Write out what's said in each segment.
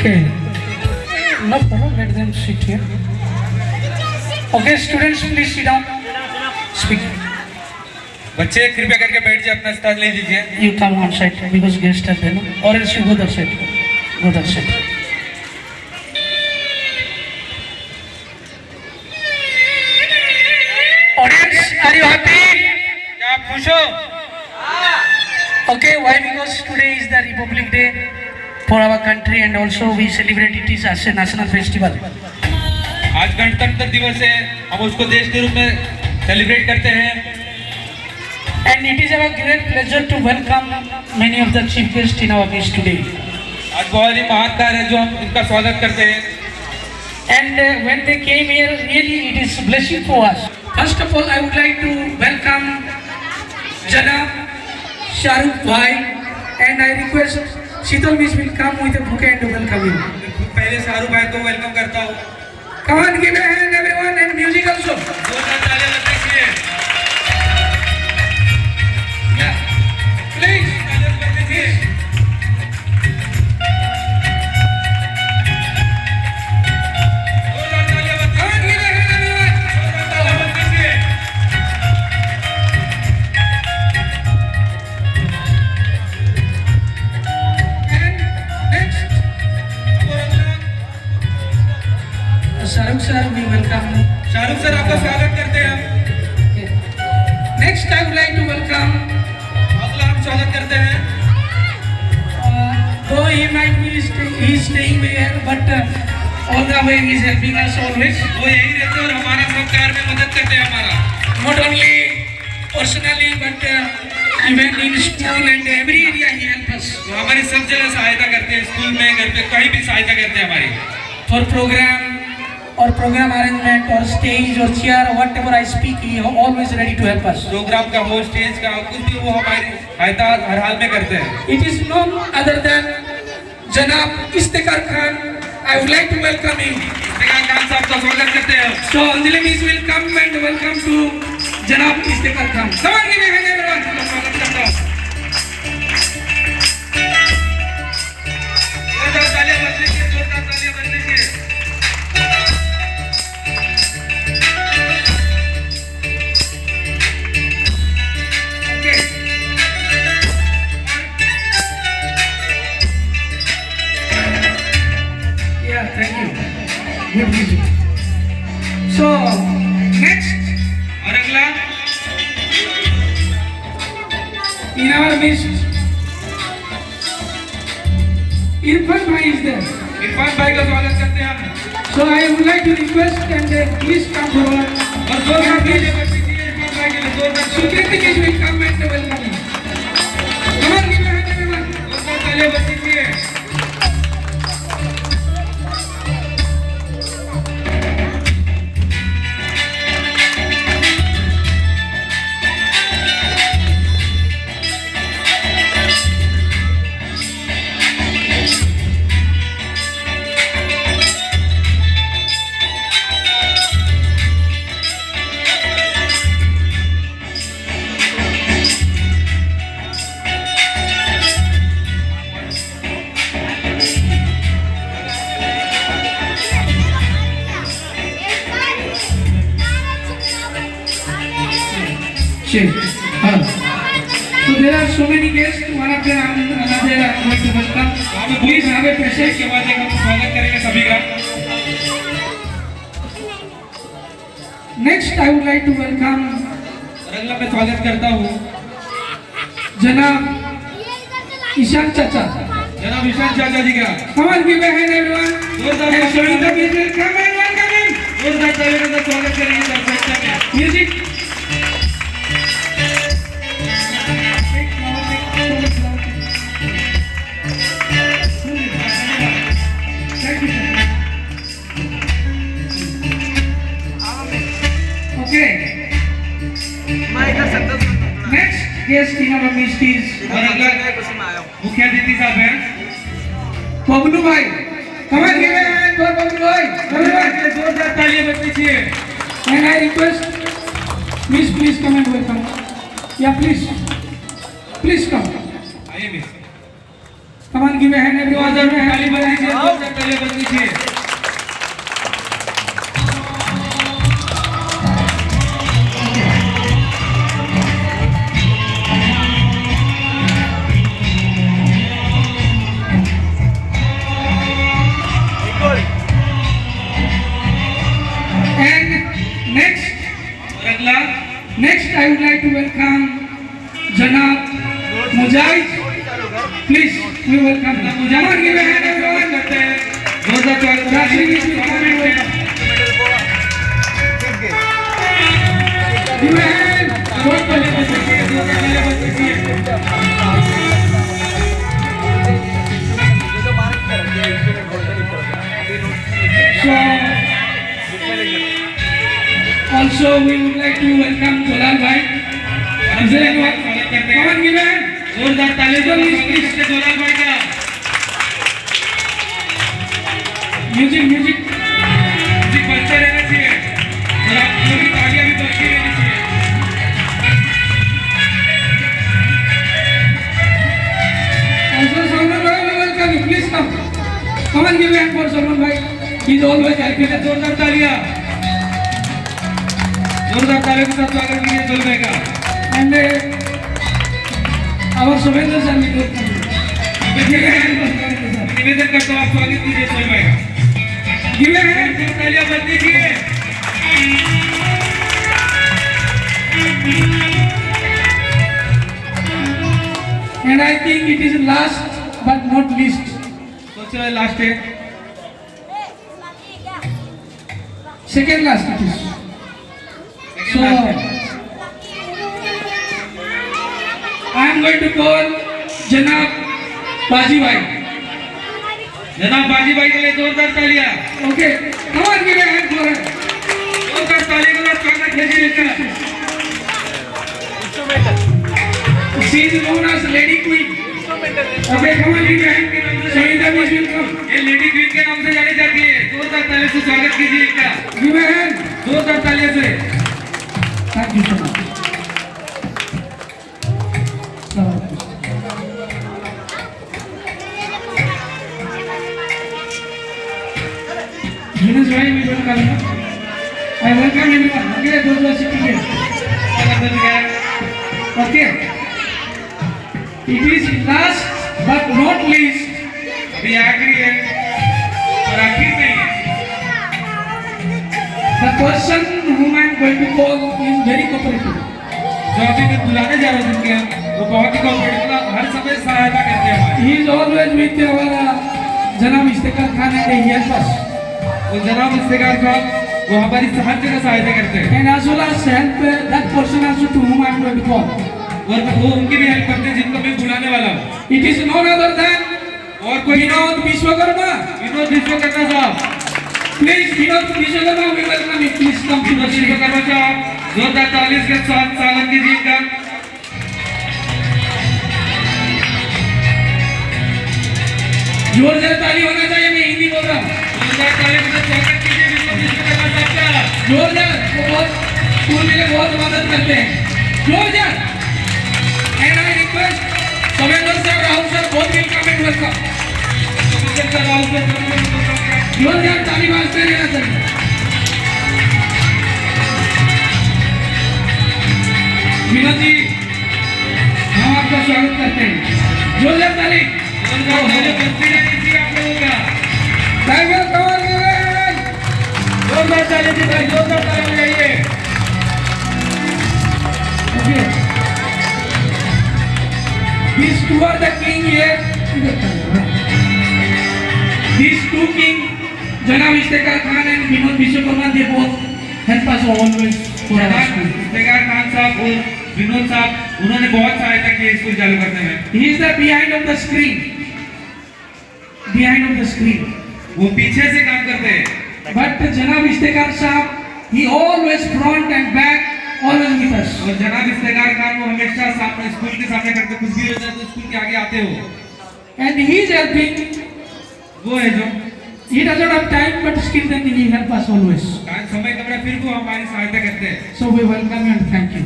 Okay. No problem. Let them sit here. Okay, students, please sit down. Speak. बच्चे कृपया करके बैठ जाए, अपना स्थान ले लीजिए. You come on side because guests are there, no? Or else you go that side. Go that side. Audience, are you happy? क्या आप खुश हो? Okay, why? Because today is the Republic Day for our country and also we celebrate it as a national festival. आज गणतंत्र दिवस है, हम उसको देश के रूप में सेलिब्रेट करते हैं. And it is our great pleasure to welcome many of the chief guests in our midst today. आज बहुत ही महान कार्य है जो हम इनका स्वागत करते हैं. And when they came here, really it is a blessing for us. First of all, I would like to welcome Janab Shahrukh Bhai, and I request Sheetal Miss will come with a bouquet and welcome him. पहले शाहरुख भाई को welcome करता हूँ. Come on, give a hand everyone and music also. जोरदार तालियां बजनी चाहिए. Yeah. Please. तालियां बजनी चाहिए. जोरदार तालियां बजनी Come on, give a hand everyone. जोरदार तालियां बजनी चाहिए. And next, और अगला Shahrukh sir, we welcome. Shahrukh sir आपका स्वागत करते हैं हम. Okay. Next, I would like to welcome. अगला हम स्वागत करते हैं. Though he might be staying here, but all the way he is helping us always. वो यही रहते और हमारा सब कार्य में मदद करते हैं हमारा. Not only personally, but even in school and every area he helps us. वो हमारी सब जगह सहायता करते हैं, स्कूल में, घर पे, कहीं भी सहायता करते हैं हमारी. For program or program arrangement or stage or chair or whatever I speak, he is always ready to help us. Program का हो, स्टेज का कुछ भी, वो हमारी सहायता हर हाल में करते हैं. It is none other than Janab Istikhar Khan. I would like to welcome him. Iftikhar Khan साहब का स्वागत करते हैं. So Anjali Miss will come and welcome to Janab Istikhar Khan. Come on, give me a hand everyone. स्वागत करता हूँ. जोरदार तालियां बजनी चाहिए, जोरदार तालियां बजनी चाहिए. Okay. Yeah, thank you. Good music. So, next, और अगला in our midst, Irfan Bhai is there. Irfan भाई का स्वागत करते हैं हम. So, I would like to request and please come forward. और जोरदार तालियां बजनी चाहिए इरफान भाई के लिए. जोरदार Security guest will come and welcome him. Come on, give me a hand everyone. जोरदार तालियां बजनी चाहिए. Sure. So there are so many guests. One of them, another, I am going to welcome. Please have a patience. के बाद एक हम स्वागत करेंगे सभी का. Next, I would like to welcome और अगला मैं स्वागत करता हूँ Janab Ishan Chacha. जनाब विशाल चाचा जी का. Come on, give a hand everyone. जोरदार And तालियां Sharita Miss will come and welcome him. जोरदार तालियों के साथ स्वागत करेंगे दर्शकों में. Music. Thank you, sir. Okay. Next guest in our midst is और अगला मुख्य अतिथि साहब हैं Bablu Bhai. Come on, give a hand for Bablu Bhai. Everyone. जोरदार तालियां बजनी चाहिए. And I request Miss, please come and welcome. Yeah, please. Please come. आइए miss. Come on, give a hand, everyone. जोरदार ताली बजाइए, जोरदार ताली बजाइए। And next, और अगला I would like to welcome Janab Mujahid. Please, we welcome them. Come on, give a hand, everyone. करते हैं जोरदार स्वागत Rashmi ji, will come and welcome. Give a hand. जोरदार ताली बजाइए। So, also we would like to welcome Jalal bhai. Is there anyone? Come on, give a hand. जोरदार ताली बजाइए जोलाल भाई का। Music. बजते रहना चाहिए और आप लोगों की तालियां भी बजती रहनी चाहिए। Also, Salman bhai, we welcome you. Please come. Come on, give a hand for Salman bhai. He is always helping us. जोरदार तालियां के साथ स्वागत कीजिए जोल भाई का। And our Subhendra sir, we welcome you. Give a hand for Subhendra sir. निवेदन करता हूँ आप स्वागत कीजिए जोल भाई का। Give a hand. तालियां बज दीजिए। And I think it is last but not least. सबसे पहले लास्ट है Second last it is. So, I am going to call Janab Baji bhai. जनाब बाजी भाई के लिए जोरदार तालियां। Okay, come on, give a hand for her. जोरदार ताली के साथ स्वागत कीजिए इसका। She is known as Lady Queen. Okay, come on, give a hand. So in the which will come. ये लेडी क्वीन के नाम से जानी जाती है। जोरदार ताली से स्वागत कीजिए इनका। Give a hand. जोरदार तालियों से। Thank you so much. Venus bhai, we welcome you. I welcome everyone. Okay, those who are sitting here. Okay. It is last but not least. अभी आखिरी है और आखिर में ही है। The person whom I am going to call is very cooperative. जो अभी मैं बुलाने जा रहा हूँ जिनके वो बहुत ही कोऑपरेटिव हर समय सहायता करते हैं हमारी। He is always with our Janab Istiqlal Khan and he helps us. वो जनाब इफ्तिकार साहब वो हमारी हर जगह सहायता करते हैं And as well as help that person also to whom I am going to call. और वो उनकी भी हेल्प करते हैं जिनको मैं बुलाने वाला हूँ। It is none other than और कोई Vinod Vishwakarma. विनोद विश्वकर्मा साहब। Please, Vinod Vishwakarma, we welcome you. Please come to Vinod the stage. Vishwakarma साहब जोरदार ताली के साथ स्वागत कीजिए इनका। जोरदार ताली होना चाहिए, मैं हिंदी बोल रहा हूँ। जोरदार ताली के साथ स्वागत कीजिए विनोद विश्वकर्मा साहब का। जोरदार, वो बहुत स्कूल में बहुत मदद करते हैं। जोरदार। And I request Samendra sir, Rahul sir, both will come and welcome. जोरदार ताली बजाते रहना चाहिए। विनोद जी, हम आपका स्वागत करते हैं। जोरदार ताली। जोरदार ताली बजती रहनी चाहिए आप लोगों का। टाइगर कमाल गिवेन। जोरदार ताली जी भाई जोरदार ताली बजाइए। Okay. These two are the king here. These two king, Janab Istiqlal Khan and Vinod Vishwakarma, they both help us always for our school. Iftikhar Khan साहब और विनोद साहब उन्होंने बहुत सहायता की है स्कूल चालू करने में। He is the behind of the screen. Behind of the screen. वो पीछे से काम करते हैं। But Janab Istiqlal Sahab, he always front and back, always with us. और जनाब इफ्तिकार खान वो हमेशा सामने स्कूल के सामने करते, कुछ भी हो जाए तो स्कूल के आगे आते हो। And he is helping. वो है जो He doesn't have time, but still then he help us always. समय कमरा फिर वो हमारी सहायता करते हैं। So we welcome you and thank you.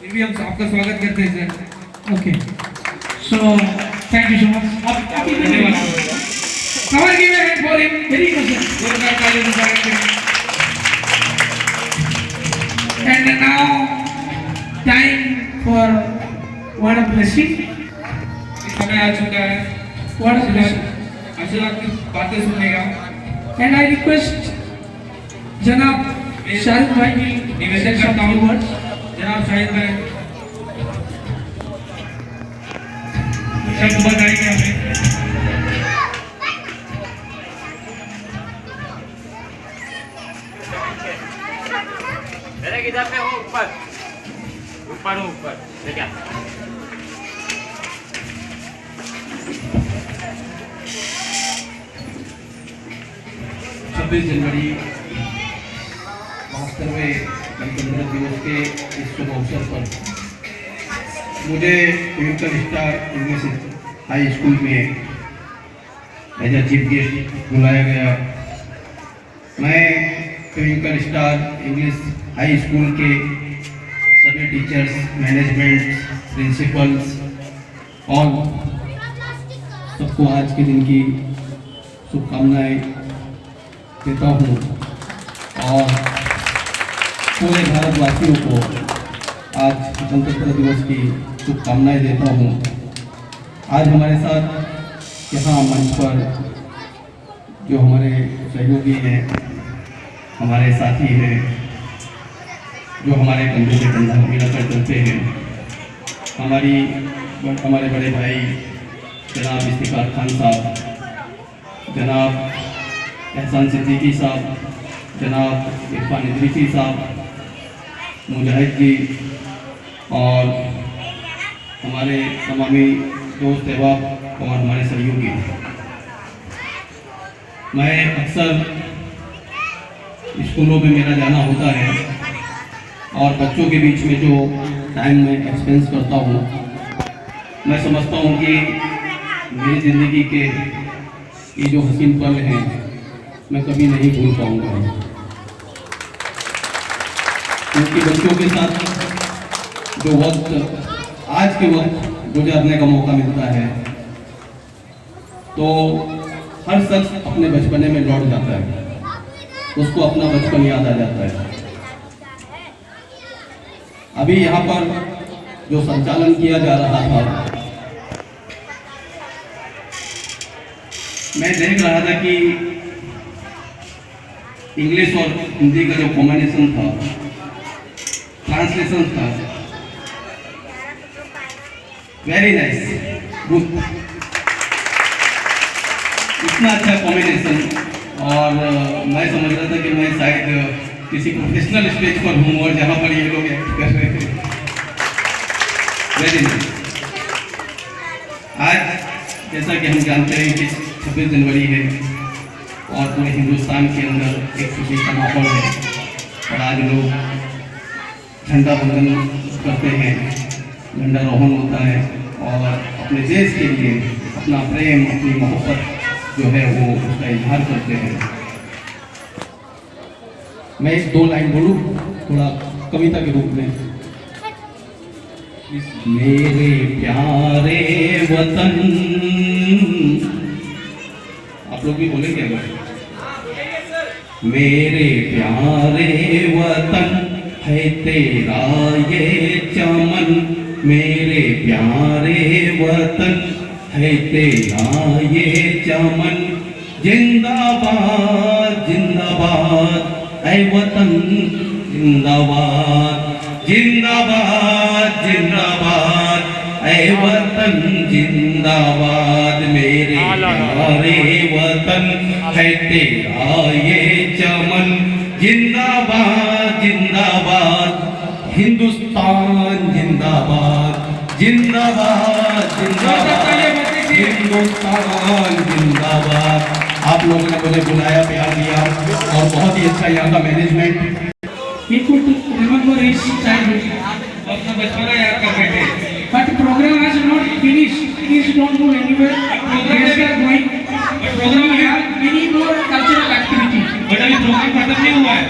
फिर भी हम आपका स्वागत करते हैं sir. Okay. So Thank you so much. Up धन्यवाद. Come on, give a hand for him. Very good. जोरदार तालियों से स्वागत करें. And now time for word of blessing. इस समय आ चुका है Word of blessing. आशीर्वाद की बातें सुनने का. And I request जनाब शाहिद भाई will निवेदन say some करता few हूँ words. जनाब शाहिद भाई शब्द बताएंगे हमें. मेरे किधर पे हो ऊपर ऊपर हो ऊपर देखा 26 जनवरी 72वें गणतंत्र दिवस के इस शुभ अवसर पर मुझे twinkle star English high school में एज ए चीफ गेस्ट बुलाया गया. मैं twinkle star English high school के सभी टीचर्स, मैनेजमेंट, प्रिंसिपल्स और सबको आज के दिन की शुभकामनाएं देता हूँ और पूरे भारतवासियों को आज गणतंत्र दिवस की शुभकामनाएं देता हूँ. आज हमारे साथ यहाँ मंच पर जो हमारे सहयोगी हैं, हमारे साथी हैं, जो हमारे कंधे से कंधा मिलाकर चलते हैं, हमारे बड़े भाई जनाब इफ्तिखार खान साहब, जनाब एहसान सिद्दीकी साहब, जनाब इरफान इदरीसी साहब, मुजाहिद जी और हमारे तमामी दोस्त अहबाब और हमारे सहयोगी. मैं अक्सर स्कूलों में मेरा जाना होता है और बच्चों के बीच में जो टाइम मैं एक्सपेंस करता हूँ, मैं समझता हूँ कि मेरी ज़िंदगी के ये जो हसीन पल हैं मैं कभी नहीं भूल पाऊँगा. क्योंकि बच्चों के साथ जो वक्त आज के वक्त गुजारने का मौका मिलता है तो हर शख्स अपने बचपने में लौट जाता है, उसको अपना बचपन याद आ जाता है. अभी यहाँ पर जो संचालन किया जा रहा था, मैं देख रहा था कि इंग्लिश और हिंदी का जो कॉम्बिनेशन था, ट्रांसलेशन था, वेरी नाइस, गुड, इतना अच्छा कॉम्बिनेशन. और मैं समझ रहा था कि मैं शायद किसी प्रोफेशनल स्टेज पर हूँ और जहाँ पर ये लोग एक्ट कर रहे थे. Very nice. आज जैसा कि हम जानते हैं कि 26 जनवरी है और पूरे हिंदुस्तान के अंदर एक खुशी का माहौल है और आज लोग झंडा वंदन करते हैं, झंडारोहण होता है और अपने देश के लिए अपना प्रेम, अपनी मोहब्बत जो है वो उसका इजहार करते हैं. मैं 2 लाइन बोलूँ थोड़ा कविता के रूप में. मेरे प्यारे वतन, आप लोग भी बोलेंगे अगर. मेरे प्यारे वतन है तेरा ये चमन, मेरे प्यारे वतन है तेरा ये चमन. जिंदाबाद जिंदाबाद ऐ वतन, जिंदाबाद जिंदाबाद जिंदाबाद ऐ वतन, जिंदाबाद. मेरे प्यारे वतन है तेरा ये चमन, जिंदाबाद जिंदाबाद. हिंदुस्तान जिंदाबाद जिंदाबाद जिंदाबाद, हिंदुस्तान जिंदाबाद. आप लोगों ने मुझे बुलाया, प्यार दिया और बहुत ही अच्छा यहाँ का management. He could remember his childhood, अपना बचपना याद कर रहे थे. but the program has not finished. Please don't go anywhere. Yes, we are going. program We have many more cultural activities. But अभी प्रोग्राम खत्म नहीं हुआ है.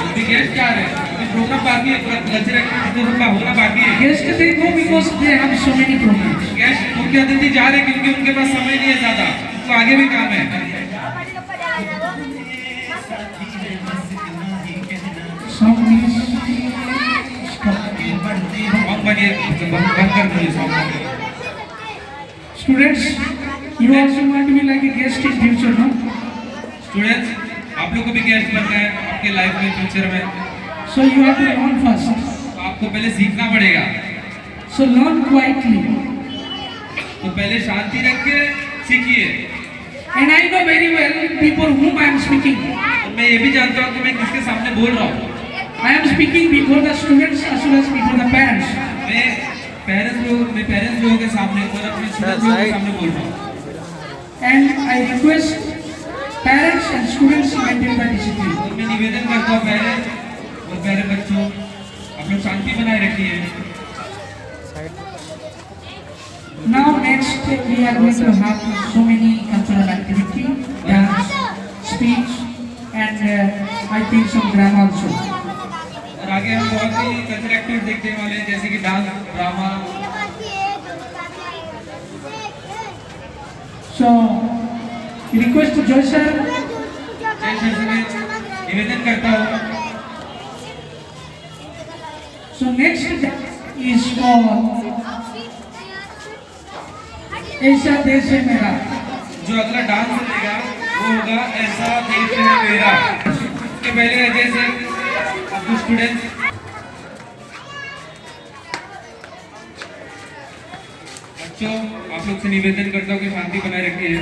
अभी गेस्ट क्या आ रहे हैं? प्रोग्राम बाकी है, कल्चर एक्टिविटी का होना बाकी है। Guests they go because they have so many programs. Guest मुख्य अतिथि जा रहे क्योंकि उनके पास समय नहीं है ज्यादा, तो आगे भी काम है। Song please. सॉन्ग बनिए, बंद कर दीजिए song. Students, you also want to be like a guest in future, no? Students, आप लोग को भी गेस्ट बनना है आपके लाइफ में, फ्यूचर में। So you have to learn first. तो आपको पहले सीखना पड़ेगा। So learn quietly. तो पहले शांति रख के सीखिए। And I know very well before whom I am speaking. और मैं ये भी जानता हूँ कि मैं किसके सामने बोल रहा हूँ। I am speaking before the students as well as before the parents. मैं पेरेंट्स लोगों के सामने और अपने स्टूडेंट्स लोगों के सामने बोल रहा हूँ। And I request parents and students to maintain the discipline. और मैं निवेदन करता हूँ पेरेंट्स और प्यारे बच्चों, आप लोग शांति बनाए रखिए। Now next we are going to have so many cultural activity, dance, speech, and I think some drama also. और आगे हम बहुत ही कल्चरल एक्टिविटी देखने वाले हैं, जैसे कि dance, drama. So request to Joy sir. जय श्री कृष्ण निवेदन करता हूँ। So next is for ऐसा देश है मेरा। जो अगला डांस चलेगा वो होगा ऐसा देश है मेरा। उसके पहले जैसे आपको स्टूडेंट्स, बच्चों, आप लोग से निवेदन करता हूँ कि शांति बनाए रखिए।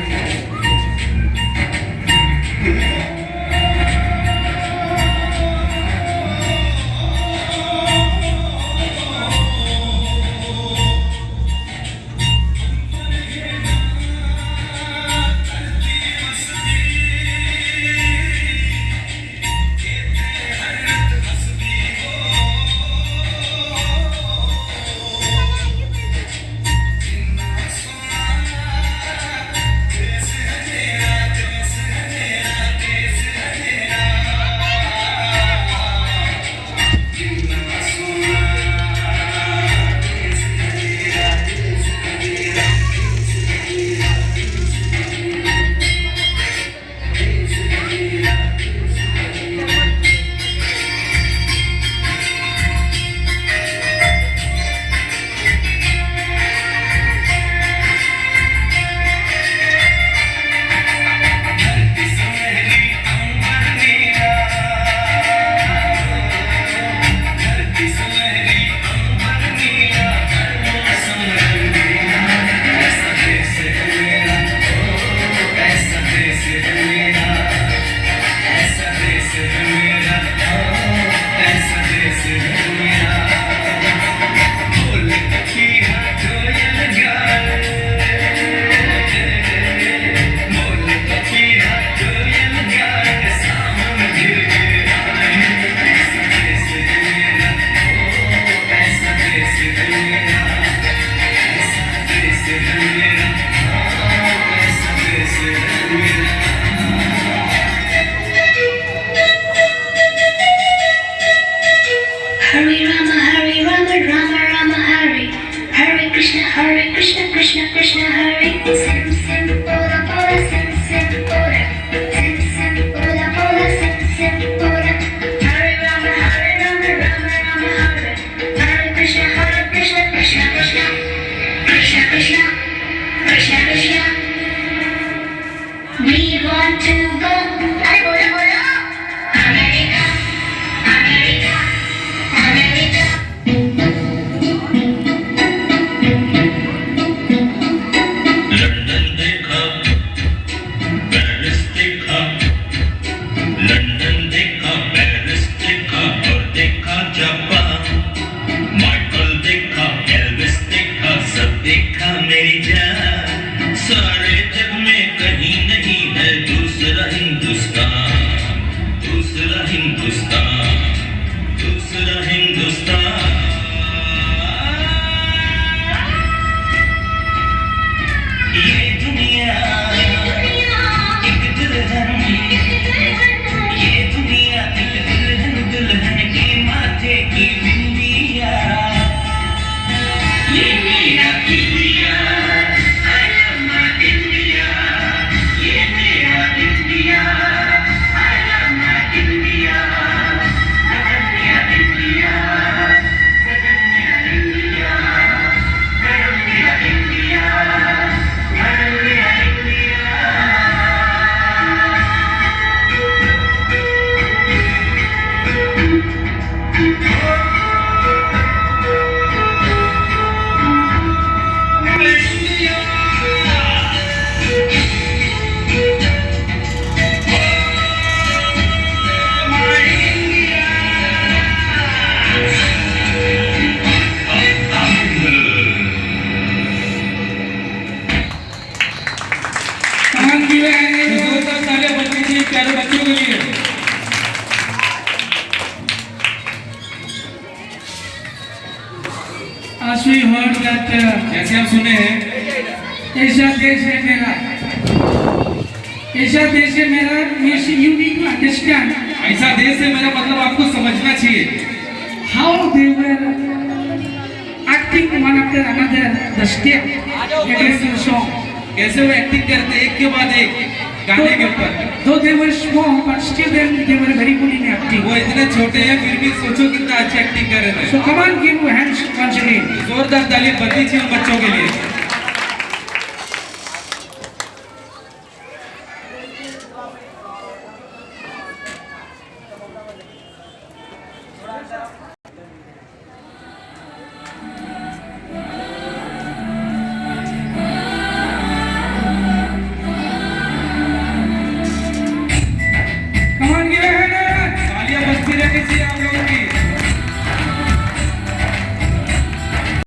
as we heard that जैसे हम सुने हैं ऐसा देश है मेरा, ऐसा देश है मेरा means you need to understand ऐसा देश है मेरा मतलब आपको समझना चाहिए how they were acting one after another the step against the song. कैसे वो एक्टिंग करते एक के बाद एक गाने के ऊपर Though they were small, but still they were very good in acting. वो इतने छोटे हैं फिर भी सोचो कितना अच्छा एक्टिंग कर रहे थे So come on, give hands once again. जोरदार ताली बजनी चाहिए उन बच्चों के लिए